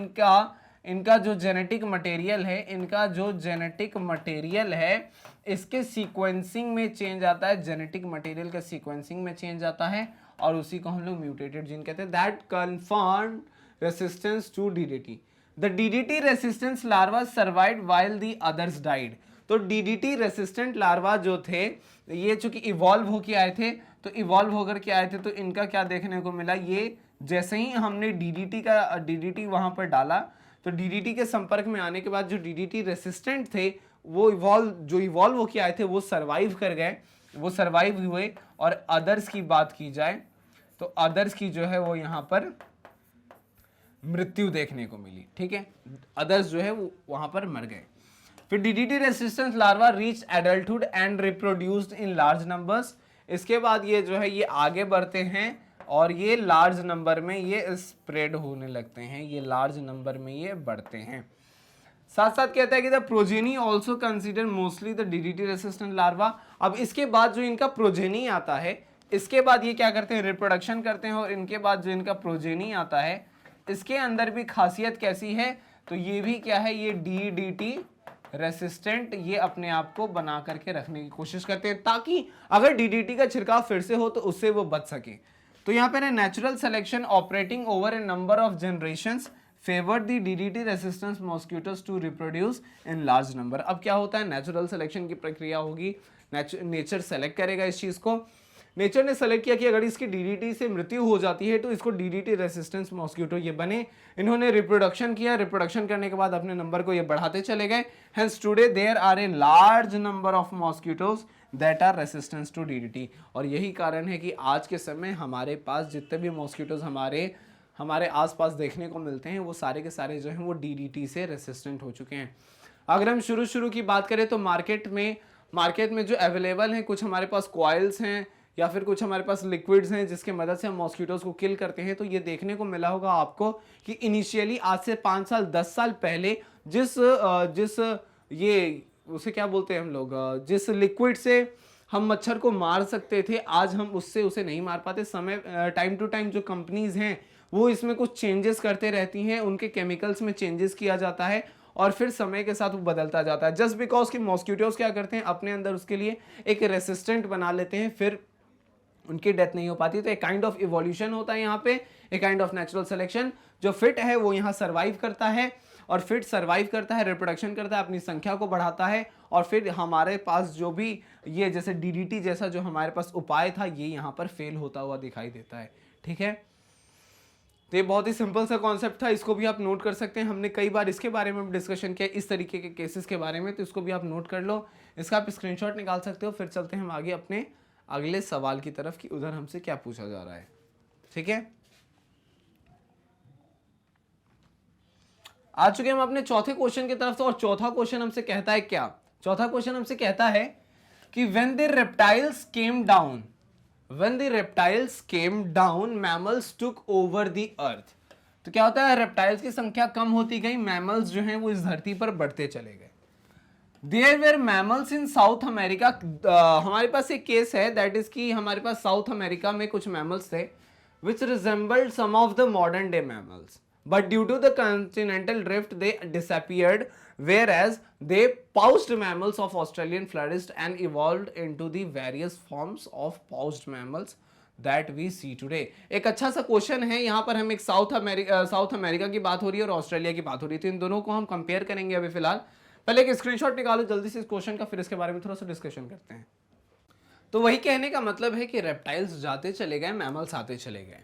इनका जो जेनेटिक मटेरियल है इसके सीक्वेंसिंग में चेंज आता है, जेनेटिक मटेरियल का सीक्वेंसिंग में चेंज आता है और उसी को हम लोग म्यूटेटेड जीन कहते हैं। That confirm resistance to DDT. The DDT resistance larva survived while the others died. तो डीडीटी रेसिस्टेंट लार्वा जो थे ये चूंकि इवॉल्व होकर आए थे, तो इवॉल्व होकर के आए थे तो इनका क्या देखने को मिला, ये जैसे ही हमने डीडीटी वहां पर डाला तो डीडीटी के संपर्क में आने के बाद जो डीडीटी रेसिस्टेंट थे वो इवॉल्व होके आए थे वो सरवाइव कर गए, वो सरवाइव हुए। और अदर्स की बात की जाए तो अदर्स की जो है वो यहाँ पर मृत्यु देखने को मिली। ठीक है, अदर्स जो है वो वहां पर मर गए। फिर DDT resistance larva reach adulthood and reproduced in large numbers. इसके बाद ये जो है ये आगे बढ़ते हैं और ये लार्ज नंबर में ये स्प्रेड होने लगते हैं, ये लार्ज नंबर में ये बढ़ते हैं। साथ साथ कहता है कि the progeny also consider mostly the DDT resistant larva. अब इसके बाद जो इनका प्रोजेनी आता है, इसके बाद ये क्या करते हैं, रिप्रोडक्शन करते हैं। और इनके बाद जो इनका प्रोजेनी आता है, इसके अंदर भी खासियत कैसी है, तो ये भी क्या है, ये डीडीटी रेसिस्टेंट ये अपने आप को बना करके रखने की कोशिश करते हैं ताकि अगर डीडीटी का छिड़काव फिर से हो तो उससे वो बच सके। तो यहाँ पे natural selection operating over a number of generations favour the DDT resistance mosquitoes to reproduce in large number. अब क्या होता है, नेचुरल सिलेक्शन की प्रक्रिया होगी, नेचर सेलेक्ट करेगा इस चीज को। नेचर ने सेलेक्ट किया कि अगर इसकी डीडीटी से मृत्यु हो जाती है तो इसको डीडीटी रेसिस्टेंस मॉस्किटो ये बने। इन्होंने रिप्रोडक्शन किया, रिप्रोडक्शन करने के बाद अपने नंबर को ये बढ़ाते चले गए। Hence today there are a large number of mosquitoes that are resistance to DDT. और यही कारण है कि आज के समय हमारे पास जितने भी मॉस्किटोज हमारे आसपास देखने को मिलते हैं वो सारे के सारे जो हैं वो डीडीटी से रेसिस्टेंट हो चुके हैं। अगर हम शुरू की बात करें तो मार्केट में जो अवेलेबल हैं, कुछ हमारे पास कॉइल्स हैं या फिर कुछ हमारे पास लिक्विड्स हैं जिसके मदद से हम मॉस्किटोज को किल करते हैं। तो ये देखने को मिला होगा आपको कि इनिशियली आज से 5 साल 10 साल पहले जिस ये उसे क्या बोलते हैं हम लोग, जिस लिक्विड से हम मच्छर को मार सकते थे, आज हम उसे नहीं मार पाते। टाइम टू टाइम जो कंपनीज हैं वो इसमें कुछ चेंजेस करते रहती हैं, उनके केमिकल्स में चेंजेस किया जाता है और फिर समय के साथ वो बदलता जाता है। जस्ट बिकॉज कि मॉस्किटोज क्या करते हैं, अपने अंदर उसके लिए एक रेसिस्टेंट बना लेते हैं, फिर उनकी डेथ नहीं हो पाती। तो एक काइंड ऑफ इवोल्यूशन होता है यहाँ पे, एक काइंड ऑफ नेचुरल सिलेक्शन। जो फिट है वो यहाँ सर्वाइव करता है और फिट सर्वाइव करता है, रिप्रोडक्शन करता है, अपनी संख्या को बढ़ाता है और फिर हमारे पास जो भी ये जैसे डीडीटी जैसा जो हमारे पास उपाय था ये यहाँ पर फेल होता हुआ दिखाई देता है। ठीक है, तो ये बहुत ही सिंपल सा कॉन्सेप्ट था, इसको भी आप नोट कर सकते हैं। हमने कई बार इसके बारे में डिस्कशन किया इस तरीके के केसेस के बारे में, तो इसको भी आप नोट कर लो, इसका आप स्क्रीनशॉट निकाल सकते हो। फिर चलते हैं हम आगे अपने अगले सवाल की तरफ कि उधर हमसे क्या पूछा जा रहा है। ठीक है, आ चुके हम अपने चौथे क्वेश्चन की तरफ। तो और चौथा क्वेश्चन हमसे कहता है क्या, चौथा क्वेश्चन हमसे कहता है कि when the reptiles came down mammals took over the earth। तो क्या होता है, रेप्टाइल्स की संख्या कम होती गई, मैमल्स जो हैं वो इस धरती पर बढ़ते चले गए। There were mammals in South America। हमारे पास एक केस है दैट इज कि हमारे पास साउथ अमेरिका में कुछ मैमल्स थे which resembled some of the modern day mammals, but due to the continental drift they disappeared, whereas the pouched mammals of Australian flourished and evolved into the various forms of pouched mammals that we see today। एक अच्छा सा question है, यहाँ पर हम एक south America की बात हो रही है और ऑस्ट्रेलिया की बात हो रही है, तो इन दोनों को हम कंपेयर करेंगे अभी फिलहाल। पहले एक स्क्रीनशॉट निकालो जल्दी से इस क्वेश्चन का, फिर इसके बारे में थोड़ा सा डिस्कशन करते हैं। तो वही कहने का मतलब है कि रेप्टाइल्स जाते चले गए, मैमल्स आते चले गए।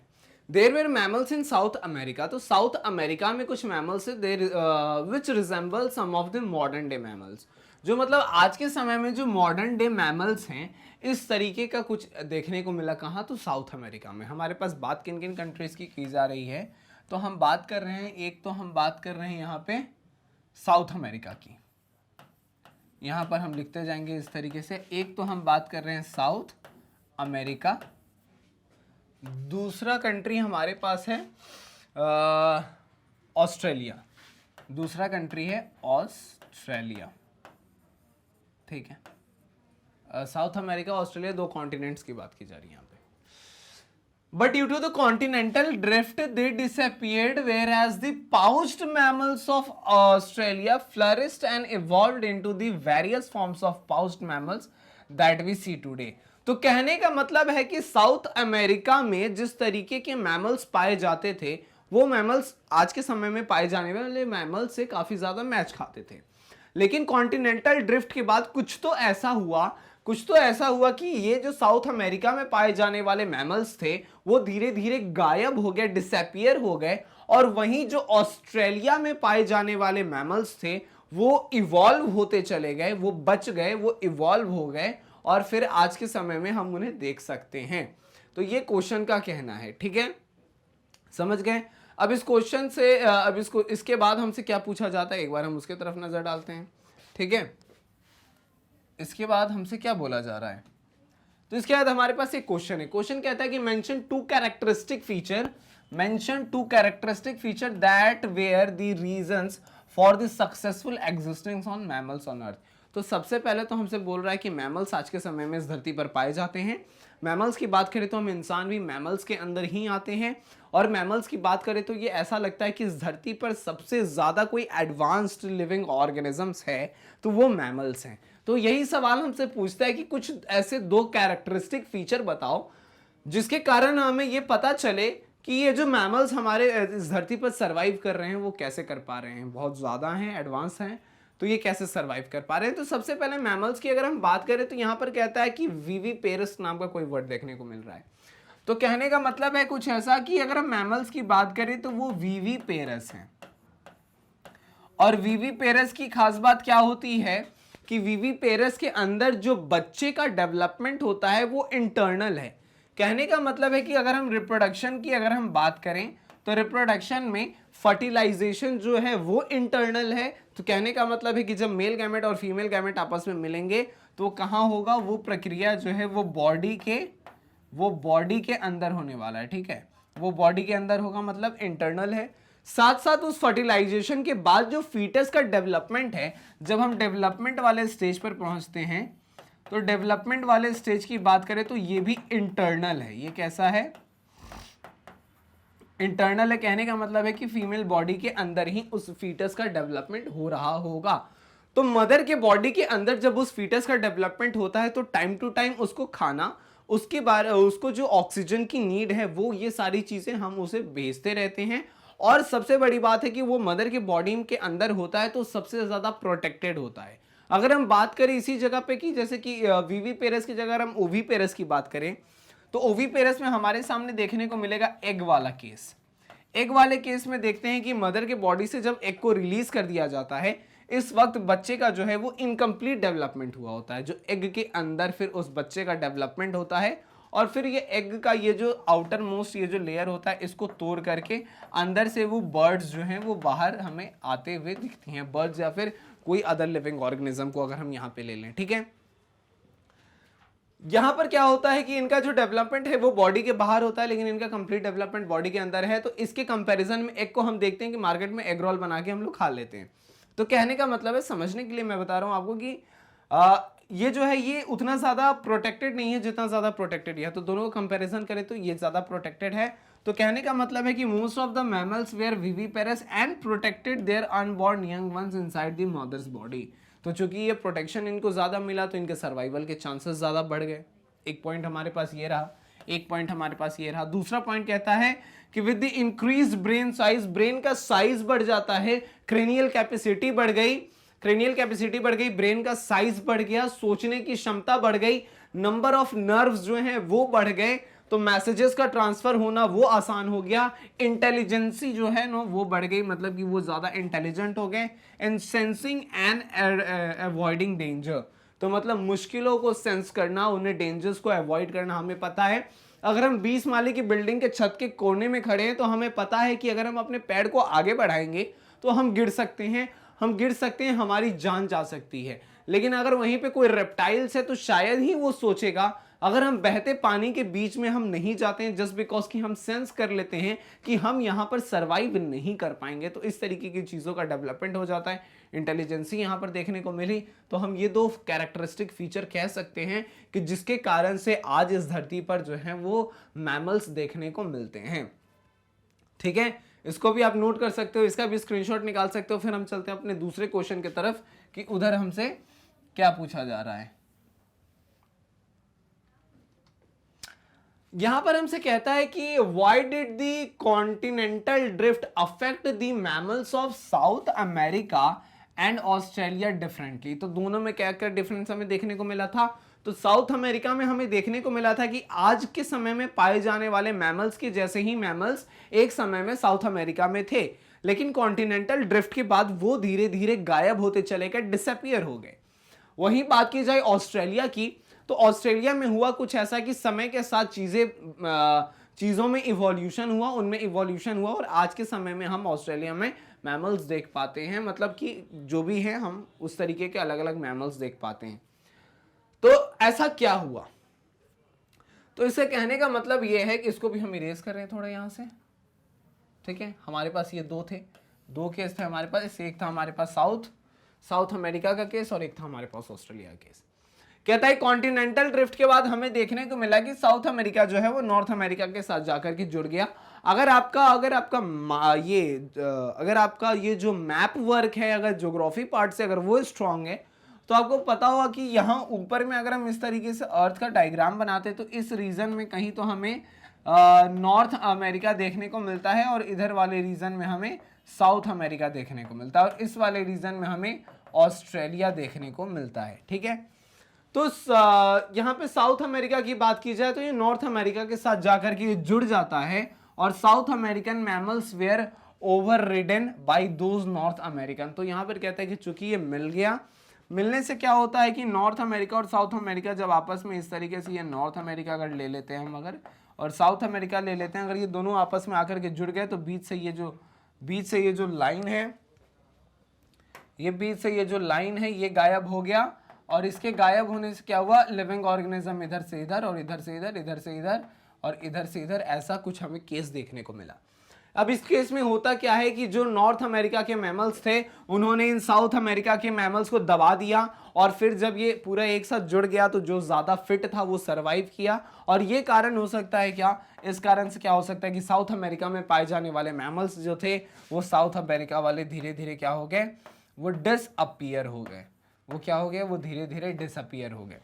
There were mammals in South America. तो साउथ अमेरिका में कुछ मैमल्स है there which resemble some of the modern day mammals. जो मतलब आज के समय में जो मॉडर्न डे मैमल्स हैं इस तरीके का कुछ देखने को मिला। कहाँ, तो साउथ अमेरिका में। हमारे पास बात किन किन कंट्रीज की जा रही है, तो हम बात कर रहे हैं, एक तो हम बात कर रहे हैं यहाँ पे साउथ अमेरिका की, यहाँ पर हम लिखते जाएंगे इस तरीके से। एक तो हम बात कर रहे हैं साउथ अमेरिका, दूसरा कंट्री हमारे पास है ऑस्ट्रेलिया, दूसरा कंट्री है ऑस्ट्रेलिया। ठीक है, साउथ अमेरिका ऑस्ट्रेलिया दो कॉन्टिनेंट्स की बात की जा रही है यहाँ पे। But due to the continental drift, they disappeared, whereas the pouched mammals of Australia flourished and evolved into the various forms of pouched mammals that we see today। तो कहने का मतलब है कि साउथ अमेरिका में जिस तरीके के मैमल्स पाए जाते थे वो मैमल्स आज के समय में पाए जाने वाले मैमल्स से काफी ज्यादा मैच खाते थे। लेकिन कॉन्टिनेंटल ड्रिफ्ट के बाद कुछ तो ऐसा हुआ कि ये जो साउथ अमेरिका में पाए जाने वाले मैमल्स थे वो धीरे धीरे गायब हो गए, डिसअपियर हो गए, और वहीं जो ऑस्ट्रेलिया में पाए जाने वाले मैमल्स थे वो इवॉल्व होते चले गए, वो बच गए, वो इवॉल्व हो गए, और फिर आज के समय में हम उन्हें देख सकते हैं। तो ये क्वेश्चन का कहना है, ठीक है, समझ गए। अब इस क्वेश्चन से अब इसके बाद हमसे क्या पूछा जाता है, एक बार हम उसके तरफ नजर डालते हैं, ठीक है। इसके बाद हमसे क्या बोला जा रहा है, तो इसके बाद हमारे पास एक क्वेश्चन है। क्वेश्चन कहता है कि mention two characteristic feature that were the reasons for the successful existence on mammals on earth. तो सबसे पहले तो हमसे बोल रहा है कि मैमल्स आज के समय में इस धरती पर पाए जाते हैं। मैमल्स की बात करें तो हम इंसान भी मैमल्स के अंदर ही आते हैं, और मैमल्स की बात करें तो ये ऐसा लगता है कि इस धरती पर सबसे ज्यादा कोई एडवांस्ड लिविंग ऑर्गेनिजम्स है तो वो मैमल्स हैं। तो यही सवाल हमसे पूछता है कि कुछ ऐसे दो कैरेक्टरिस्टिक फीचर बताओ जिसके कारण हमें ये पता चले कि ये जो मैमल्स हमारे इस धरती पर सरवाइव कर रहे हैं वो कैसे कर पा रहे हैं, बहुत ज्यादा हैं, एडवांस हैं, तो ये कैसे सरवाइव कर पा रहे हैं। तो सबसे पहले मैमल्स की अगर हम बात करें तो यहाँ पर कहता है कि विविपेरस नाम का कोई वर्ड देखने को मिल रहा है। तो कहने का मतलब है कुछ ऐसा कि अगर हम मैमल्स की बात करें तो वो विविपेरस हैं, और विविपेरस की खास बात क्या होती है कि विविपेरस के अंदर जो बच्चे का डेवलपमेंट होता है वो इंटरनल है। कहने का मतलब है कि अगर हम रिप्रोडक्शन की अगर हम बात करें तो रिप्रोडक्शन में फर्टिलाइजेशन जो है वो इंटरनल है। तो कहने का मतलब है कि जब मेल गैमेट और फीमेल गैमेट आपस में मिलेंगे तो कहाँ होगा, वो प्रक्रिया जो है वो बॉडी के अंदर होने वाला है, ठीक है, वो बॉडी के अंदर होगा, मतलब इंटरनल है। साथ साथ उस फर्टिलाइजेशन के बाद जो फीटस का डेवलपमेंट है, जब हम डेवलपमेंट वाले स्टेज पर पहुंचते हैं तो डेवलपमेंट वाले स्टेज की बात करें तो ये भी इंटरनल है। ये कैसा है, इंटरनल है। कहने का मतलब है कि फीमेल बॉडी के अंदर ही उस फीटस का डेवलपमेंट हो रहा होगा। तो मदर के बॉडी के अंदर जब उस फीटस का डेवलपमेंट होता है तो टाइम टू टाइम उसको खाना, उसके बारे उसको जो ऑक्सीजन की नीड है वो, ये सारी चीजें हम उसे भेजते रहते हैं। और सबसे बड़ी बात है कि वो मदर के बॉडी के अंदर होता है तो सबसे ज्यादा प्रोटेक्टेड होता है। अगर हम बात करें इसी जगह पे कि जैसे कि विविपेरस की जगह हम ओविपेरस की बात करें तो ओविपेरस में हमारे सामने देखने को मिलेगा एग वाला केस। एग वाले केस में देखते हैं कि मदर के बॉडी से जब एग को रिलीज कर दिया जाता है, इस वक्त बच्चे का जो है वो इनकम्प्लीट डेवलपमेंट हुआ होता है। जो एग के अंदर फिर उस बच्चे का डेवलपमेंट होता है, और फिर ये एग का ये जो आउटर मोस्ट ये जो लेयर होता है इसको तोड़ करके अंदर से वो बर्ड्स जो हैं वो बाहर हमें आते हुए दिखती हैं, बर्ड्स या फिर कोई अदर लिविंग ऑर्गेनिज्म को अगर हम यहाँ पे ले लें, ठीक है। यहां पर क्या होता है कि इनका जो डेवलपमेंट है वो बॉडी के बाहर होता है, लेकिन इनका कंप्लीट डेवलपमेंट बॉडी के अंदर है। तो इसके कंपैरिजन में एग को हम देखते हैं कि मार्केट में एग रोल बना के हम लोग खा लेते हैं। तो कहने का मतलब है, समझने के लिए मैं बता रहा हूं आपको कि ये जो है ये उतना ज्यादा प्रोटेक्टेड नहीं है जितना ज्यादा प्रोटेक्टेड है। तो दोनों को कंपैरिजन करें तो ये ज्यादा प्रोटेक्टेड है। तो कहने का मतलब है कि most of the mammals were viviparous and protected their unborn young ones inside the mother's body. तो चूंकि ये प्रोटेक्शन इनको ज्यादा मिला तो इनके सर्वाइवल के चांसेस ज्यादा बढ़ गए। एक पॉइंट हमारे पास ये रहा, एक पॉइंट हमारे पास ये रहा। दूसरा पॉइंट कहता है कि with the increase brain size, brain का साइज बढ़ जाता है, क्रेनियल कैपेसिटी बढ़ गई, ब्रेन का साइज बढ़ गया, सोचने की क्षमता बढ़ गई, नंबर ऑफ नर्व्स जो हैं वो बढ़ गए, तो मैसेजेस का ट्रांसफर होना वो आसान हो गया, इंटेलिजेंसी जो है ना वो बढ़ गई, मतलब कि वो ज्यादा इंटेलिजेंट हो गए, and sensing and avoiding danger. तो मतलब मुश्किलों को सेंस करना, उन्हें डेंजर्स को अवॉइड करना हमें पता है। अगर हम 20 माले की बिल्डिंग के छत के कोने में खड़े हैं तो हमें पता है कि अगर हम अपने पैर को आगे बढ़ाएंगे तो हम गिर सकते हैं, हमारी जान जा सकती है। लेकिन अगर वहीं पे कोई रेप्टाइल्स है तो शायद ही वो सोचेगा। अगर हम बहते पानी के बीच में हम नहीं जाते हैं जस्ट बिकॉज कि हम सेंस कर लेते हैं कि हम यहाँ पर सरवाइव नहीं कर पाएंगे। तो इस तरीके की चीज़ों का डेवलपमेंट हो जाता है, इंटेलिजेंसी यहाँ पर देखने को मिली। तो हम ये दो कैरेक्टरिस्टिक फीचर कह सकते हैं कि जिसके कारण से आज इस धरती पर जो है वो मैमल्स देखने को मिलते हैं। ठीक है, इसको भी आप नोट कर सकते हो, इसका भी स्क्रीनशॉट निकाल सकते हो। फिर हम चलते हैं अपने दूसरे क्वेश्चन की तरफ कि उधर हमसे क्या पूछा जा रहा है। यहां पर हमसे कहता है कि why did the continental drift affect the mammals of south America and Australia differently. तो दोनों में क्या क्या डिफरेंस हमें देखने को मिला था? तो साउथ अमेरिका में हमें देखने को मिला था कि आज के समय में पाए जाने वाले मैमल्स के जैसे ही मैमल्स एक समय में साउथ अमेरिका में थे, लेकिन कॉन्टिनेंटल ड्रिफ्ट के बाद वो धीरे धीरे गायब होते चले गए, डिसअपियर हो गए। वहीं बात की जाए ऑस्ट्रेलिया की, तो ऑस्ट्रेलिया में हुआ कुछ ऐसा कि समय के साथ चीजों में इवोल्यूशन हुआ, उनमें इवोल्यूशन हुआ और आज के समय में हम ऑस्ट्रेलिया में मैमल्स देख पाते हैं, मतलब कि जो भी है हम उस तरीके के अलग अलग मैमल्स देख पाते हैं। तो ऐसा क्या हुआ? तो इसे कहने का मतलब यह है कि इसको भी हम इरेज कर रहे हैं थोड़ा यहां से, ठीक है। हमारे पास ये दो केस थे हमारे पास, एक था हमारे पास साउथ अमेरिका का केस और एक था हमारे पास ऑस्ट्रेलिया का केस। कहता है कॉन्टिनेंटल ड्रिफ्ट के बाद हमें देखने को मिला कि साउथ अमेरिका जो है वो नॉर्थ अमेरिका के साथ जाकर के जुड़ गया। अगर आपका ये जो मैप वर्क है, अगर ज्योग्राफी पार्ट से अगर वो स्ट्रांग है, तो आपको पता होगा कि यहाँ ऊपर में अगर हम इस तरीके से अर्थ का डायग्राम बनाते तो इस रीजन में कहीं तो हमें नॉर्थ अमेरिका देखने को मिलता है और इधर वाले रीजन में हमें साउथ अमेरिका देखने को मिलता है और इस वाले रीजन में हमें ऑस्ट्रेलिया देखने को मिलता है, ठीक है। तो यहाँ पे साउथ अमेरिका की बात की जाए तो ये नॉर्थ अमेरिका के साथ जाकर के जुड़ जाता है और South American mammals were overridden by those North American. तो यहाँ पर कहता है कि चूंकि ये मिल गया, मिलने से क्या होता है कि नॉर्थ अमेरिका और साउथ अमेरिका जब आपस में इस तरीके से, ये नॉर्थ अमेरिका अगर ले लेते हैं हम अगर और साउथ अमेरिका ले लेते हैं, अगर ये दोनों आपस में आकर के जुड़ गए तो बीच से ये जो लाइन है, ये गायब हो गया और इसके गायब होने से क्या हुआ, लिविंग ऑर्गेनिज्म इधर से इधर और इधर से इधर, इधर से इधर और इधर से इधर, ऐसा कुछ हमें केस देखने को मिला। अब इस केस में होता क्या है कि जो नॉर्थ अमेरिका के मैमल्स थे उन्होंने इन साउथ अमेरिका के मैमल्स को दबा दिया और फिर जब ये पूरा एक साथ जुड़ गया तो जो ज्यादा फिट था वो सरवाइव किया। और ये कारण हो सकता है क्या, इस कारण से क्या हो सकता है कि साउथ अमेरिका में पाए जाने वाले मैमल्स जो थे वो साउथ अमेरिका वाले धीरे धीरे क्या हो गए, वो डिसअपियर हो गए। वो क्या हो गए, वो धीरे धीरे डिसअपियर हो गए।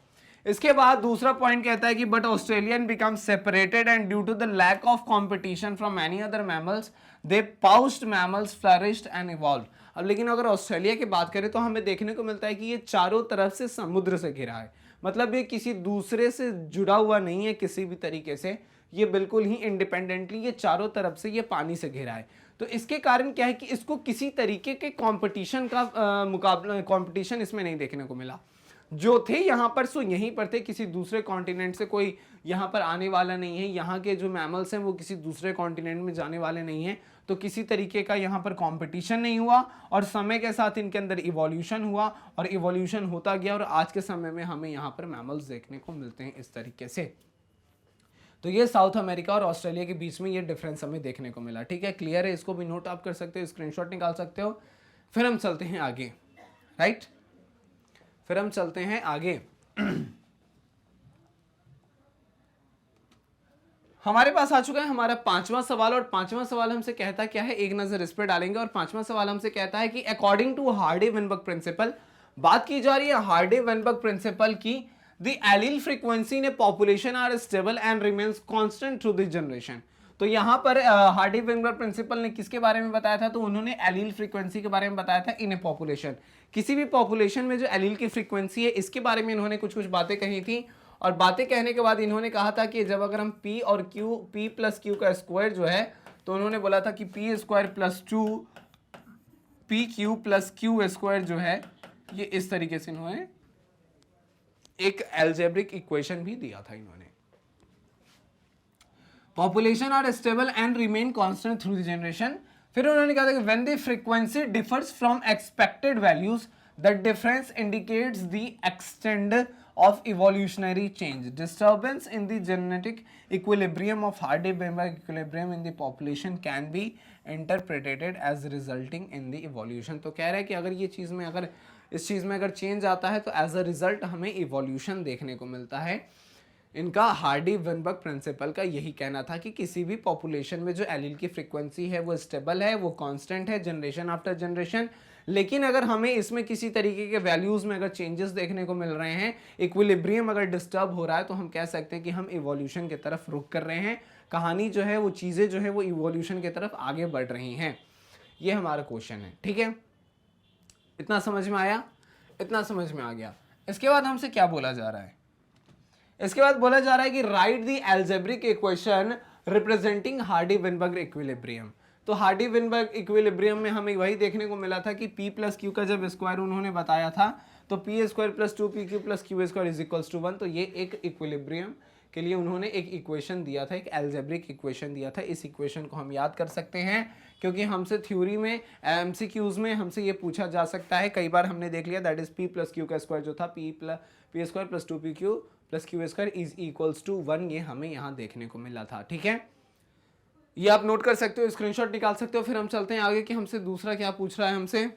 इसके बाद दूसरा पॉइंट कहता है कि but Australian become separated and due to the lack of competition from any other mammals they pouched mammals flourished and evolve. अब लेकिन अगर ऑस्ट्रेलिया की बात करें तो हमें देखने को मिलता है कि ये चारों तरफ से समुद्र से घिरा है, मतलब ये किसी दूसरे से जुड़ा हुआ नहीं है किसी भी तरीके से, ये बिल्कुल ही इंडिपेंडेंटली ये चारों तरफ से ये पानी से घिरा है। तो इसके कारण क्या है कि इसको किसी तरीके के कंपटीशन का मुकाबला, कंपटीशन इसमें नहीं देखने को मिला। जो थे यहाँ पर सो यहीं पर थे, किसी दूसरे कॉन्टिनेंट से कोई यहाँ पर आने वाला नहीं है, यहाँ के जो मैमल्स हैं वो किसी दूसरे कॉन्टिनेंट में जाने वाले नहीं हैं, तो किसी तरीके का यहाँ पर कंपटीशन नहीं हुआ और समय के साथ इनके अंदर इवोल्यूशन हुआ और इवोल्यूशन होता गया और आज के समय में हमें यहाँ पर मैमल्स देखने को मिलते हैं इस तरीके से। तो ये साउथ अमेरिका और ऑस्ट्रेलिया के बीच में ये डिफरेंस हमें देखने को मिला, ठीक है। क्लियर है, इसको भी नोट आप कर सकते हो, स्क्रीनशॉट निकाल सकते हो। फिर हम चलते हैं आगे, राइट, फिर हम चलते हैं आगे। हमारे पास आ चुका है हमारा पांचवा सवाल और पांचवा सवाल हमसे कहता क्या है, एक नजर इस पर डालेंगे। और पांचवा सवाल हमसे कहता है कि अकॉर्डिंग टू हार्डी-वेनबर्ग प्रिंसिपल, बात की जा रही है हार्डी-वेनबर्ग प्रिंसिपल की, the allele frequency in a population are stable and remains constant through the generation. तो यहां पर हार्डी-वेनबर्ग प्रिंसिपल ने किसके बारे में बताया था, तो उन्होंने एलील फ्रीक्वेंसी के बारे में बताया था इन ए पॉपुलेशन। किसी भी पॉपुलेशन में जो एलील की फ्रीक्वेंसी है इसके बारे में इन्होंने कुछ कुछ बातें कही थी और बातें कहने के बाद इन्होंने कहा था कि जब अगर हम p और q, p प्लस q का स्क्वायर जो है, तो उन्होंने बोला था कि p square plus 2 p q plus q square जो है, ये इस तरीके से इन्होंने एक एल्जेब्रिक इक्वेशन भी दिया था इन्होंने। Population are stable and remain constant through the generation. फिर उन्होंने कहा था कि when the frequency differs from expected values the difference indicates the extent of evolutionary change, disturbance in the genetic equilibrium of Hardy-Weinberg equilibrium in the population can be interpreted as resulting in the evolution। तो कह रहा है कि अगर ये चीज़ में अगर इस चीज़ में अगर चेंज आता है तो एज अ रिजल्ट हमें इवोल्यूशन देखने को मिलता है। इनका हार्डी-वेनबर्ग प्रिंसिपल का यही कहना था कि किसी भी पॉपुलेशन में जो एलील की फ्रीक्वेंसी है वो स्टेबल है, वो कांस्टेंट है जनरेशन आफ्टर जनरेशन, लेकिन अगर हमें इसमें किसी तरीके के वैल्यूज में अगर चेंजेस देखने को मिल रहे हैं, इक्विलिब्रियम अगर डिस्टर्ब हो रहा है, तो हम कह सकते हैं कि हम इवोल्यूशन की तरफ रुख कर रहे हैं। कहानी जो है वो चीज़ें जो है वो इवोल्यूशन की तरफ आगे बढ़ रही हैं। ये हमारा क्वेश्चन है, ठीक है। इतना समझ में आया? इतना समझ में आ गया। इसके बाद हमसे क्या बोला जा रहा है? इसके बाद बोला जा रहा है कि right the algebraic equation representing Hardy-Weinberg equilibrium. तो हार्डी-विनबर्ग इक्विलिब्रियम में हमें वही देखने को मिला था कि p प्लस क्यू का जब स्क्वायर उन्होंने बताया था तो P square plus 2pq plus Q square is equals to 1। तो ये एक इक्विलिब्रियम के लिए उन्होंने एक इक्वेशन दिया था, एक एल्जेब्रिक इक्वेशन दिया था। इस इक्वेशन को हम याद कर सकते हैं क्योंकि हमसे थ्योरी में एमसीक्यूज में हमसे ये पूछा जा सकता है। कई बार हमने देख लिया, that is p plus Q का स्क्वायर जो था P square plus 2pq plus Q square is equals to 1, ये हमें यहाँ देखने को मिला था। ठीक है, ये आप नोट कर सकते हो, स्क्रीनशॉट निकाल सकते हो। फिर हम चलते हैं आगे कि हमसे दूसरा क्या पूछ रहा है हमसे।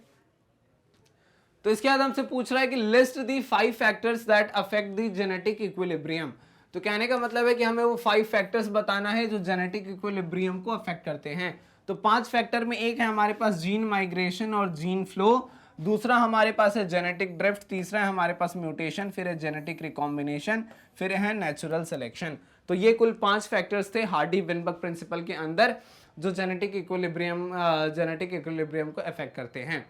तो इसके बाद हमसे पूछ रहा है कि list the 5 factors that affect the genetic equilibrium. तो कहने का मतलब है कि हमें वो 5 फैक्टर्स बताना है जो जेनेटिक इक्विलिब्रियम को अफेक्ट करते हैं। तो 5 फैक्टर में एक है हमारे पास जीन माइग्रेशन और जीन फ्लो, दूसरा हमारे पास है जेनेटिक ड्रिफ्ट, तीसरा है हमारे पास म्यूटेशन, फिर है जेनेटिक रिकॉम्बिनेशन, फिर है नेचुरल सिलेक्शन। तो ये कुल 5 फैक्टर्स थे हार्डी-विनबर्ग प्रिंसिपल के अंदर जो जेनेटिक इक्विलिब्रियम को अफेक्ट करते हैं।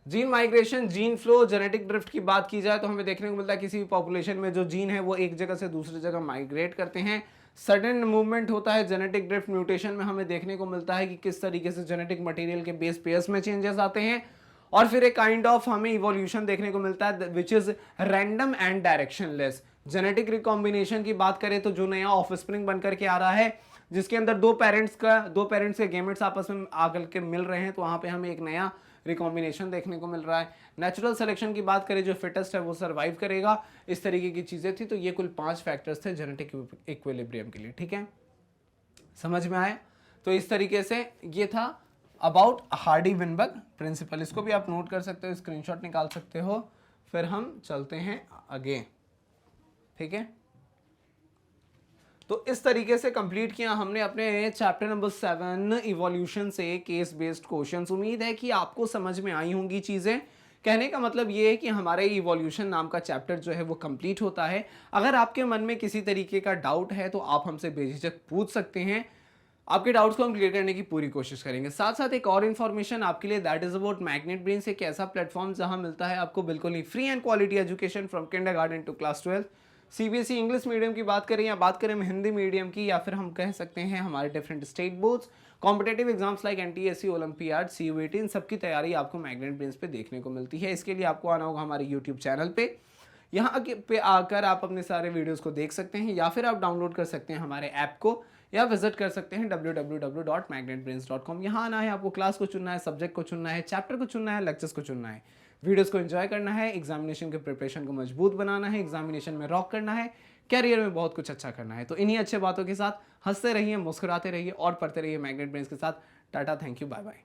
Gene migration, gene flow, genetic drift की बात की जाए तो हमें देखने को मिलता है किसी भी पॉपुलेशन में जो जीन है वो एक जगह से दूसरी जगह माइग्रेट करते हैं। सडन मूवमेंट होता है जेनेटिक ड्रिफ्ट। म्यूटेशन में हमें देखने को मिलता है कि किस तरीके से जेनेटिक मटेरियल के बेस पेयर्स में चेंजेस आते हैं। और फिर एक काइंड ऑफ हमें इवोल्यूशन देखने को मिलता है which is random and directionless. Genetic recombination की बात करें तो जो नया ऑफस्प्रिंग बनकर के आ रहा है जिसके अंदर दो पेरेंट्स के गेमेट्स आपस में आकर के मिल रहे हैं, तो वहां पे हमें एक नया रिकॉम्बिनेशन देखने को मिल रहा है। नेचुरल सिलेक्शन की बात करें, जो फिटेस्ट है वो सर्वाइव करेगा। इस तरीके की चीजें थी। तो ये कुल 5 फैक्टर्स थे जेनेटिक इक्विलिब्रियम के लिए। ठीक है, समझ में आया? तो इस तरीके से ये था अबाउट हार्डी-विनबर्ग प्रिंसिपल। इसको भी आप नोट कर सकते हो, स्क्रीनशॉट निकाल सकते हो। फिर हम चलते हैं आगे। ठीक है, तो इस तरीके से कंप्लीट किया हमने अपने चैप्टर नंबर 7 इवोल्यूशन से केस बेस्ड क्वेश्चंस। उम्मीद है कि आपको समझ में आई होंगी चीजें। कहने का मतलब ये है कि हमारे इवोल्यूशन नाम का चैप्टर जो है वो कंप्लीट होता है। अगर आपके मन में किसी तरीके का डाउट है तो आप हमसे बेझिझक पूछ सकते हैं। आपके डाउट्स को हम क्लियर करने की पूरी कोशिश करेंगे। साथ साथ एक और इन्फॉर्मेशन आपके लिए, that is about Magnet Brains, एक ऐसा प्लेटफॉर्म जहां मिलता है आपको बिल्कुल ही free and quality education from kindergarten to class 12। CBSE English medium की बात करें या बात करें हम हिंदी मीडियम की, या फिर हम कह सकते हैं हमारे different state boards, competitive exams like NTSC, olympiad, CUET, इन सबकी तैयारी आपको मैग्नेट ब्रेन्स पे देखने को मिलती है। इसके लिए आपको आना होगा हमारे यूट्यूब चैनल पे। यहाँ पे आकर आप अपने सारे वीडियोस को देख सकते हैं, या फिर आप डाउनलोड कर सकते हैं हमारे ऐप को, या विजिट कर सकते हैं www.magnetbrains.com। यहाँ आना है, आपको क्लास को चुनना है, सब्जेक्ट को चुनना है, चैप्टर को चुनना है, लेक्चर्स को चुनना है, वीडियोस को एंजॉय करना है, एग्जामिनेशन के प्रिपरेशन को मजबूत बनाना है, एग्जामिनेशन में रॉक करना है, कैरियर में बहुत कुछ अच्छा करना है। तो इन्हीं अच्छे बातों के साथ हंसते रहिए, मुस्कुराते रहिए और पढ़ते रहिए मैग्नेट ब्रेन्स के साथ। Tata, thank you, bye bye.